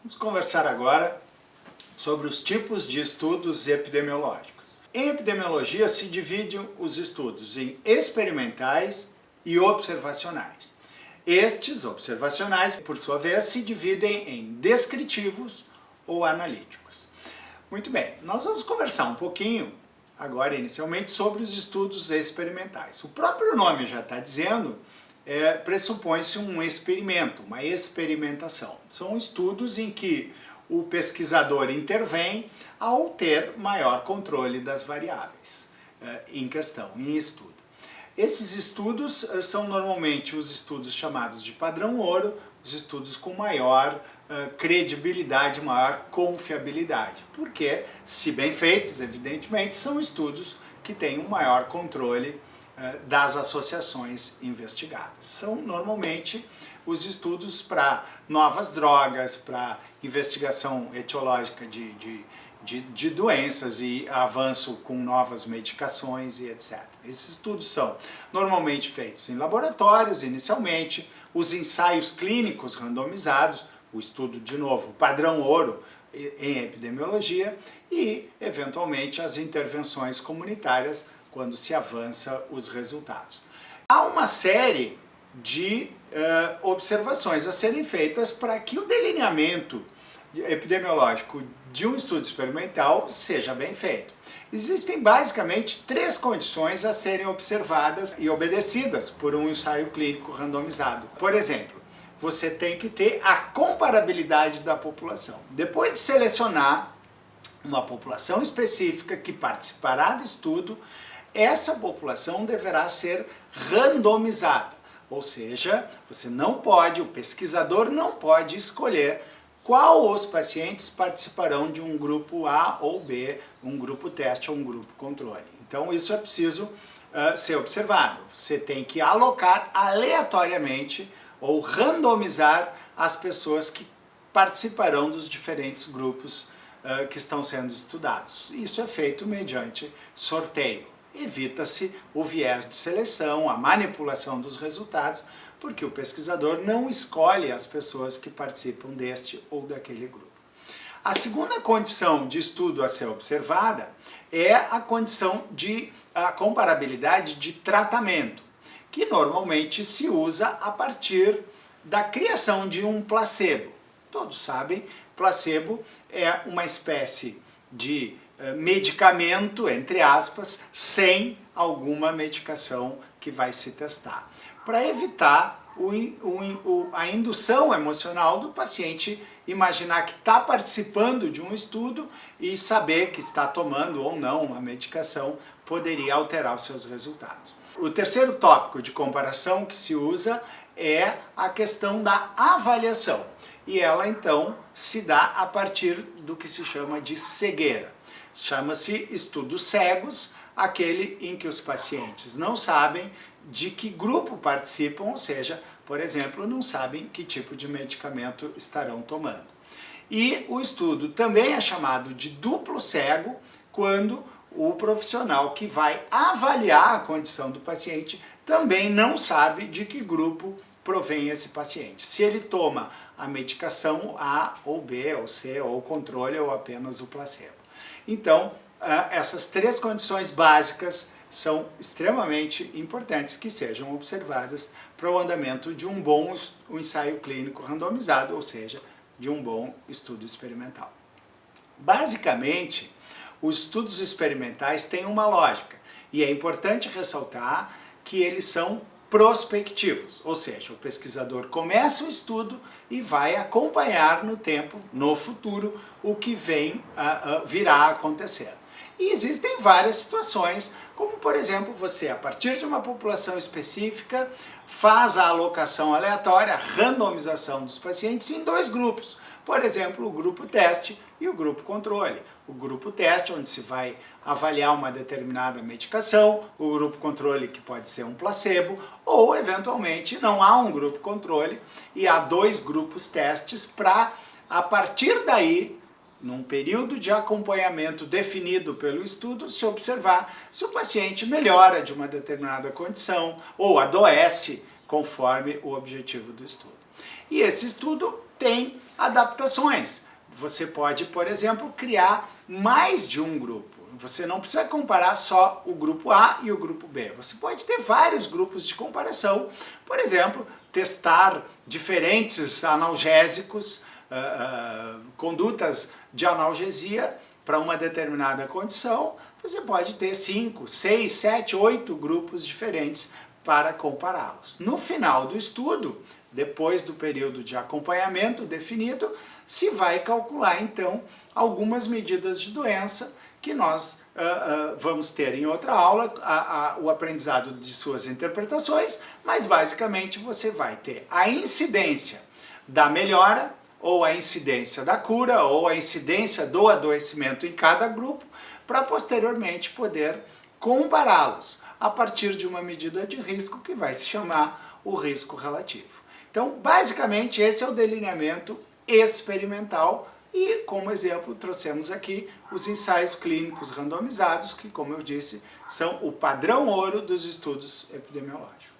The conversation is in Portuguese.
Vamos conversar agora sobre os tipos de estudos epidemiológicos. Em epidemiologia se dividem os estudos em experimentais e observacionais. Estes observacionais, por sua vez, se dividem em descritivos ou analíticos. Muito bem, nós vamos conversar um pouquinho agora inicialmente sobre os estudos experimentais. O próprio nome já está dizendo, pressupõe-se um experimento, uma experimentação. São estudos em que o pesquisador intervém ao ter maior controle das variáveis em questão, em estudo. Esses estudos são normalmente os estudos chamados de padrão ouro, os estudos com maior credibilidade, maior confiabilidade, porque, se bem feitos, evidentemente, são estudos que têm um maior controle das associações investigadas. São normalmente os estudos para novas drogas, para investigação etiológica de doenças e avanço com novas medicações e etc. Esses estudos são normalmente feitos em laboratórios inicialmente, os ensaios clínicos randomizados, o estudo, de novo, padrão ouro em epidemiologia e, eventualmente, as intervenções comunitárias quando se avança os resultados. Há uma série de observações a serem feitas para que o delineamento epidemiológico de um estudo experimental seja bem feito. Existem basicamente 3 condições a serem observadas e obedecidas por um ensaio clínico randomizado. Por exemplo, você tem que ter a comparabilidade da população. Depois de selecionar uma população específica que participará do estudo, essa população deverá ser randomizada. Ou seja, o pesquisador não pode escolher qual os pacientes participarão de um grupo A ou B, um grupo teste ou um grupo controle. Então isso é preciso ser observado. Você tem que alocar aleatoriamente ou randomizar as pessoas que participarão dos diferentes grupos que estão sendo estudados. Isso é feito mediante sorteio. Evita-se o viés de seleção, a manipulação dos resultados, porque o pesquisador não escolhe as pessoas que participam deste ou daquele grupo. A segunda condição de estudo a ser observada é a condição de comparabilidade de tratamento, que normalmente se usa a partir da criação de um placebo. Todos sabem, placebo é uma espécie de medicamento, entre aspas, sem alguma medicação que vai se testar, para evitar a indução emocional do paciente imaginar que está participando de um estudo e saber que está tomando ou não uma medicação poderia alterar os seus resultados. O terceiro tópico de comparação que se usa é a questão da avaliação, e ela então se dá a partir do que se chama de cegueira. Chama-se estudos cegos, aquele em que os pacientes não sabem de que grupo participam, ou seja, por exemplo, não sabem que tipo de medicamento estarão tomando. E o estudo também é chamado de duplo cego, quando o profissional que vai avaliar a condição do paciente também não sabe de que grupo provém esse paciente. Se ele toma a medicação A ou B ou C, ou o controle, ou apenas o placebo. Então, essas 3 condições básicas são extremamente importantes que sejam observadas para o andamento de um bom ensaio clínico randomizado, ou seja, de um bom estudo experimental. Basicamente, os estudos experimentais têm uma lógica, e é importante ressaltar que eles são prospectivos, ou seja, o pesquisador começa o estudo e vai acompanhar no tempo, no futuro, o que virá a acontecer. E existem várias situações, como por exemplo, você a partir de uma população específica faz a alocação aleatória, a randomização dos pacientes em 2 grupos. Por exemplo, o grupo teste e o grupo controle. O grupo teste, onde se vai avaliar uma determinada medicação, o grupo controle, que pode ser um placebo, ou eventualmente não há um grupo controle e há 2 grupos testes para, a partir daí, num período de acompanhamento definido pelo estudo, se observar se o paciente melhora de uma determinada condição ou adoece conforme o objetivo do estudo. E esse estudo tem adaptações. Você pode, por exemplo, criar mais de um grupo. Você não precisa comparar só o grupo A e o grupo B. Você pode ter vários grupos de comparação. Por exemplo, testar diferentes analgésicos, condutas de analgesia para uma determinada condição. Você pode ter 5, 6, 7, 8 grupos diferentes para compará-los. No final do estudo, depois do período de acompanhamento definido, se vai calcular então algumas medidas de doença que nós vamos ter em outra aula, o aprendizado de suas interpretações, mas basicamente você vai ter a incidência da melhora, ou a incidência da cura, ou a incidência do adoecimento em cada grupo, para posteriormente poder compará-los a partir de uma medida de risco que vai se chamar o risco relativo. Então, basicamente, esse é o delineamento experimental e, como exemplo, trouxemos aqui os ensaios clínicos randomizados, que, como eu disse, são o padrão ouro dos estudos epidemiológicos.